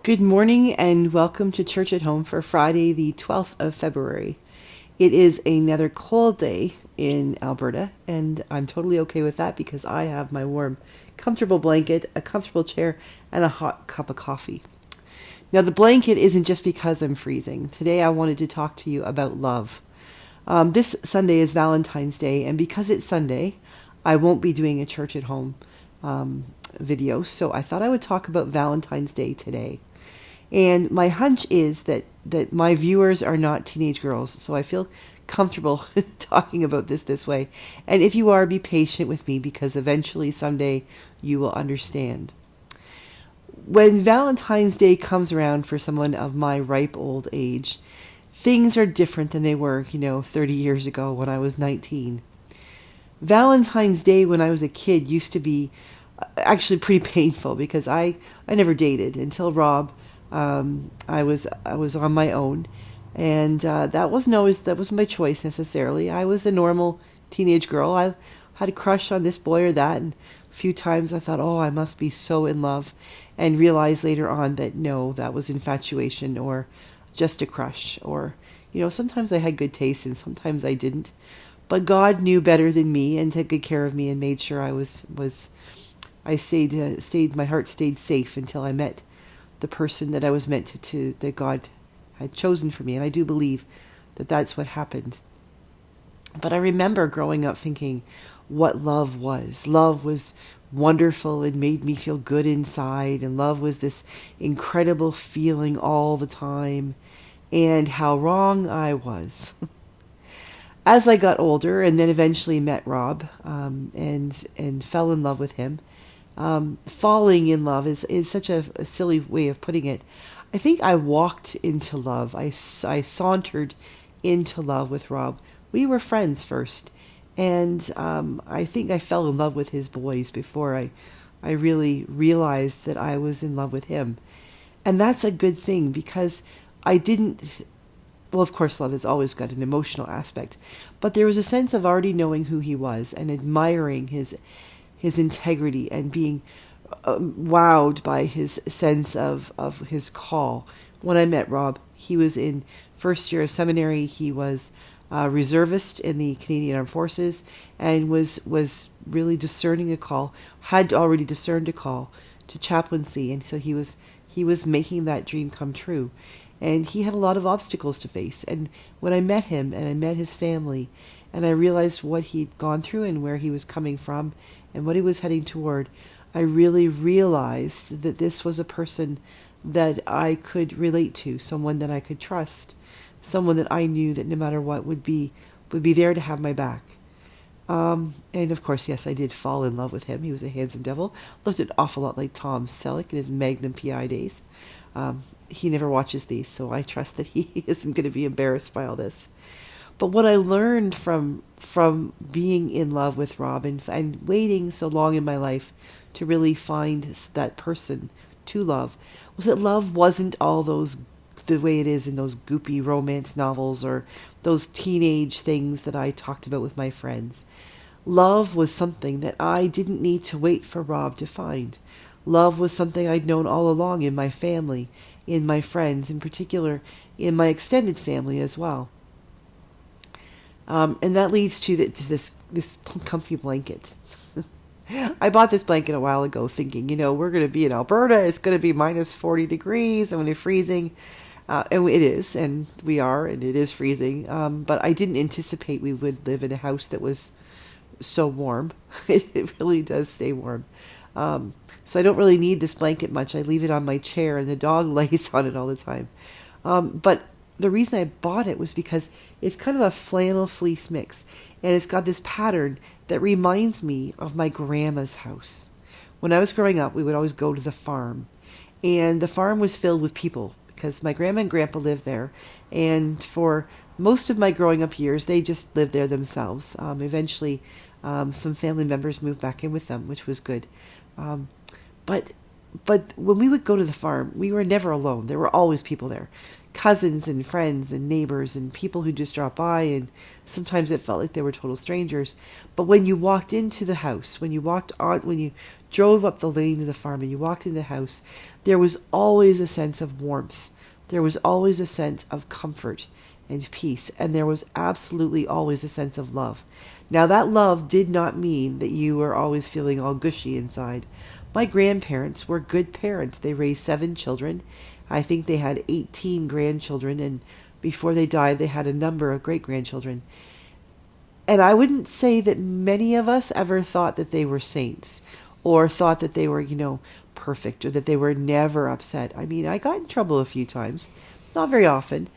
Good morning and welcome to Church at Home for Friday, the 12th of February. It is another cold day in Alberta, and I'm totally okay with that because I have my warm, comfortable blanket, a comfortable chair, and a hot cup of coffee. Now, the blanket isn't just because I'm freezing. Today I wanted to talk to you about love. This Sunday is Valentine's Day, and because it's Sunday, I won't be doing a Church at Home video, so I thought I would talk about Valentine's Day today. And my hunch is that my viewers are not teenage girls, so I feel comfortable talking about this way. And if you are, be patient with me because eventually someday you will understand. When Valentine's Day comes around for someone of my ripe old age, things are different than they were, 30 years ago when I was 19. Valentine's Day when I was a kid used to be actually pretty painful because I never dated until Rob. I was on my own, and that wasn't my choice necessarily. I was a normal teenage girl. I had a crush on this boy or that, and a few times I thought, oh, I must be so in love, and realized later on that no, that was infatuation or just a crush, or sometimes I had good taste and sometimes I didn't. But God knew better than me and took good care of me and made sure my heart stayed safe until I met the person that I was meant to that God had chosen for me. And I do believe that that's what happened. But I remember growing up thinking what love was. Love was wonderful. It made me feel good inside. And love was this incredible feeling all the time. And how wrong I was. As I got older and then eventually met Rob and fell in love with him, falling in love is such a silly way of putting it. I think I walked into love. I sauntered into love with Rob. We were friends first. And I think I fell in love with his boys before I really realized that I was in love with him. And that's a good thing because I didn't... Well, of course, love has always got an emotional aspect. But there was a sense of already knowing who he was and admiring his integrity and being wowed by his sense of his call. When I met Rob, he was in first year of seminary. He was a reservist in the Canadian Armed Forces and was really discerning a call, had already discerned a call to chaplaincy. And so he was making that dream come true. And he had a lot of obstacles to face. And when I met him and I met his family and I realized what he'd gone through and where he was coming from and what he was heading toward, I really realized that this was a person that I could relate to, someone that I could trust, someone that I knew that no matter what would be there to have my back. And of course, yes, I did fall in love with him. He was a handsome devil. Looked an awful lot like Tom Selleck in his Magnum PI days. He never watches these, so I trust that he isn't going to be embarrassed by all this. But what I learned from being in love with Rob and waiting so long in my life to really find that person to love was that love wasn't all the way it is in those goopy romance novels or those teenage things that I talked about with my friends. Love was something that I didn't need to wait for Rob to find. Love was something I'd known all along in my family, in my friends, in particular in my extended family as well. And that leads to this comfy blanket. I bought this blanket a while ago thinking, we're going to be in Alberta. It's going to be minus 40 degrees and when it's freezing. And it is, and we are, and it is freezing. But I didn't anticipate we would live in a house that was so warm. It really does stay warm. So I don't really need this blanket much. I leave it on my chair and the dog lays on it all the time. But the reason I bought it was because it's kind of a flannel fleece mix. And it's got this pattern that reminds me of my grandma's house. When I was growing up, we would always go to the farm. And the farm was filled with people because my grandma and grandpa lived there. And for most of my growing up years, they just lived there themselves. Eventually, some family members moved back in with them, which was good. But But when we would go to the farm, we were never alone. There were always people there. Cousins and friends and neighbors and people who just dropped by, and sometimes it felt like they were total strangers. But when you walked into the house, when you drove up the lane to the farm and you walked into the house, there was always a sense of warmth. There was always a sense of comfort and peace, and there was absolutely always a sense of love. Now, that love did not mean that you were always feeling all gushy inside. My grandparents were good parents. They raised 7 children. I think they had 18 grandchildren, and before they died, they had a number of great-grandchildren. And I wouldn't say that many of us ever thought that they were saints or thought that they were, perfect, or that they were never upset. I mean, I got in trouble a few times, not very often.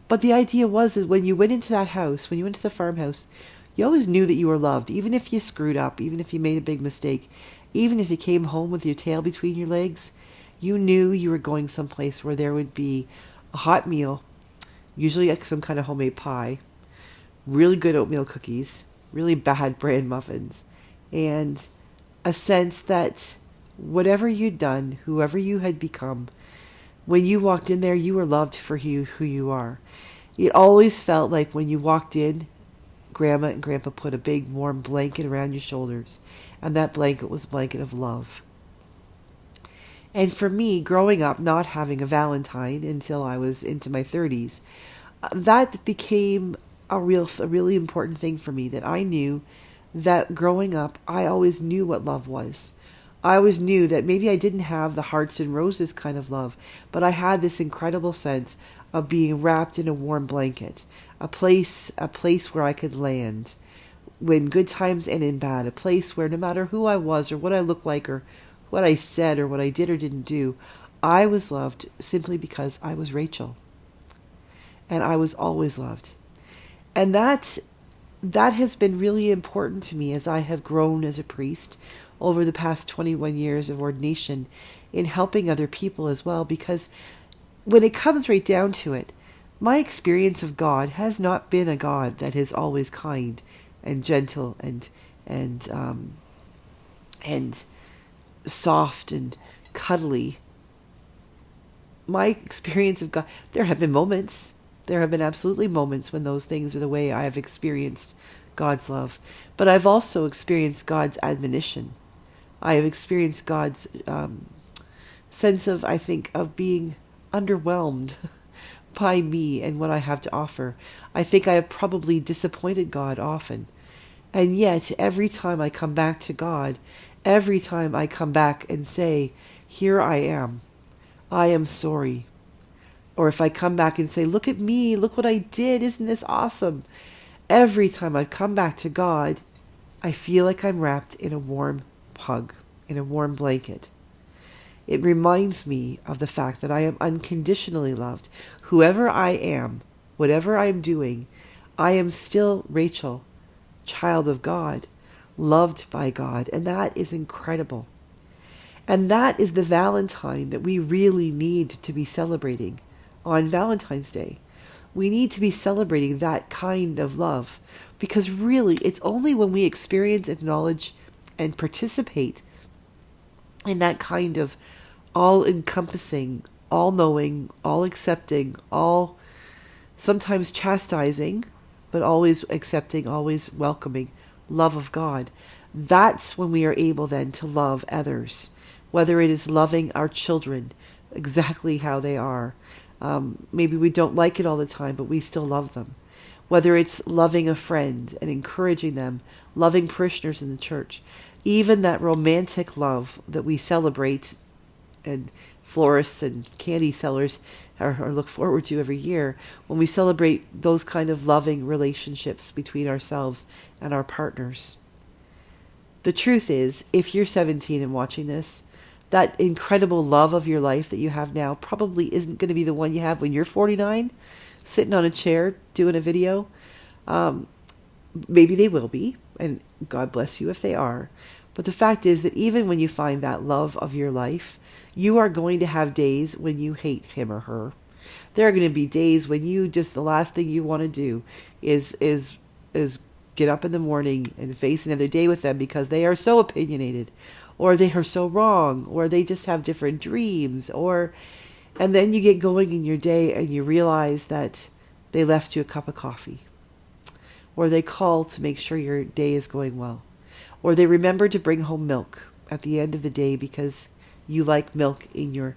But the idea was that when you went into that house, when you went to the farmhouse, you always knew that you were loved, even if you screwed up, even if you made a big mistake, even if you came home with your tail between your legs. You knew you were going someplace where there would be a hot meal, usually some kind of homemade pie, really good oatmeal cookies, really bad bran muffins, and a sense that whatever you'd done, whoever you had become, when you walked in there, you were loved for who you are. It always felt like when you walked in, Grandma and Grandpa put a big warm blanket around your shoulders, and that blanket was a blanket of love. And for me, growing up not having a Valentine until I was into my 30s, that became a really important thing for me, that I knew that growing up, I always knew what love was. I always knew that maybe I didn't have the hearts and roses kind of love, but I had this incredible sense of being wrapped in a warm blanket, a place where I could land when good times and in bad, a place where no matter who I was or what I looked like or what I said or what I did or didn't do, I was loved simply because I was Rachael. And I was always loved. And that has been really important to me as I have grown as a priest over the past 21 years of ordination, in helping other people as well, because when it comes right down to it, my experience of God has not been a God that is always kind and gentle and soft and cuddly. My experience of God, there have been moments, there have been absolutely moments when those things are the way I have experienced God's love. But I've also experienced God's admonition. I have experienced God's sense of, I think, of being underwhelmed by me and what I have to offer. I think I have probably disappointed God often. And yet, every time I come back to God, every time I come back and say, here I am sorry. Or if I come back and say, look at me, look what I did, isn't this awesome? Every time I come back to God, I feel like I'm wrapped in a warm hug, in a warm blanket. It reminds me of the fact that I am unconditionally loved. Whoever I am, whatever I am doing, I am still Rachael, child of God, loved by God, and that is incredible. And that is the Valentine that we really need to be celebrating on Valentine's Day. We need to be celebrating that kind of love, because really it's only when we experience, acknowledge, and participate in that kind of all-encompassing, all-knowing, all-accepting, all sometimes chastising, but always accepting, always welcoming love of God. That's when we are able then to love others, whether it is loving our children exactly how they are. Maybe we don't like it all the time, but we still love them. Whether it's loving a friend and encouraging them, loving parishioners in the church, even that romantic love that we celebrate and florists and candy sellers or look forward to every year, when we celebrate those kind of loving relationships between ourselves and our partners. The truth is, if you're 17 and watching this, that incredible love of your life that you have now probably isn't going to be the one you have when you're 49, sitting on a chair doing a video. Maybe they will be, and God bless you if they are. But the fact is that even when you find that love of your life, you are going to have days when you hate him or her. There are going to be days when you just, the last thing you want to do is get up in the morning and face another day with them because they are so opinionated, or they are so wrong, or they just have different dreams, and then you get going in your day and you realize that they left you a cup of coffee, or they call to make sure your day is going well, or they remember to bring home milk at the end of the day because you like milk in your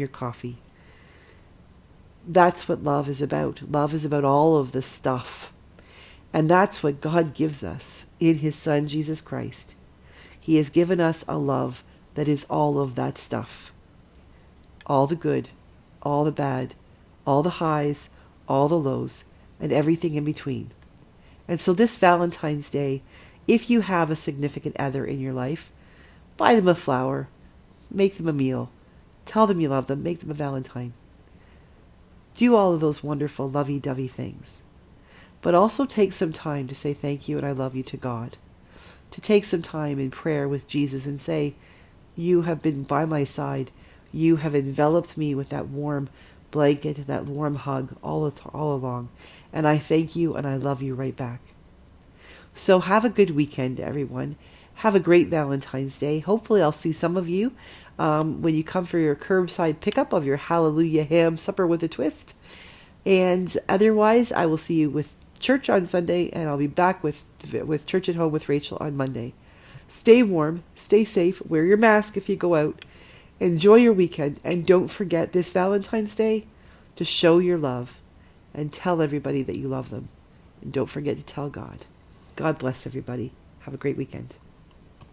coffee. That's what love is about. Love is about all of the stuff. And that's what God gives us in his Son, Jesus Christ. He has given us a love that is all of that stuff. All the good, all the bad, all the highs, all the lows, and everything in between. And so this Valentine's Day, if you have a significant other in your life, buy them a flower, make them a meal, tell them you love them, make them a Valentine. Do all of those wonderful lovey-dovey things. But also take some time to say thank you and I love you to God. To take some time in prayer with Jesus and say, you have been by my side. You have enveloped me with that warm blanket, that warm hug all along. And I thank you and I love you right back. So have a good weekend, everyone. Have a great Valentine's Day. Hopefully I'll see some of you when you come for your curbside pickup of your Hallelujah Ham Supper with a Twist. And otherwise, I will see you with church on Sunday, and I'll be back with Church at Home with Rachael on Monday. Stay warm, stay safe, wear your mask if you go out. Enjoy your weekend, and don't forget this Valentine's Day to show your love and tell everybody that you love them. And don't forget to tell God. God bless everybody. Have a great weekend.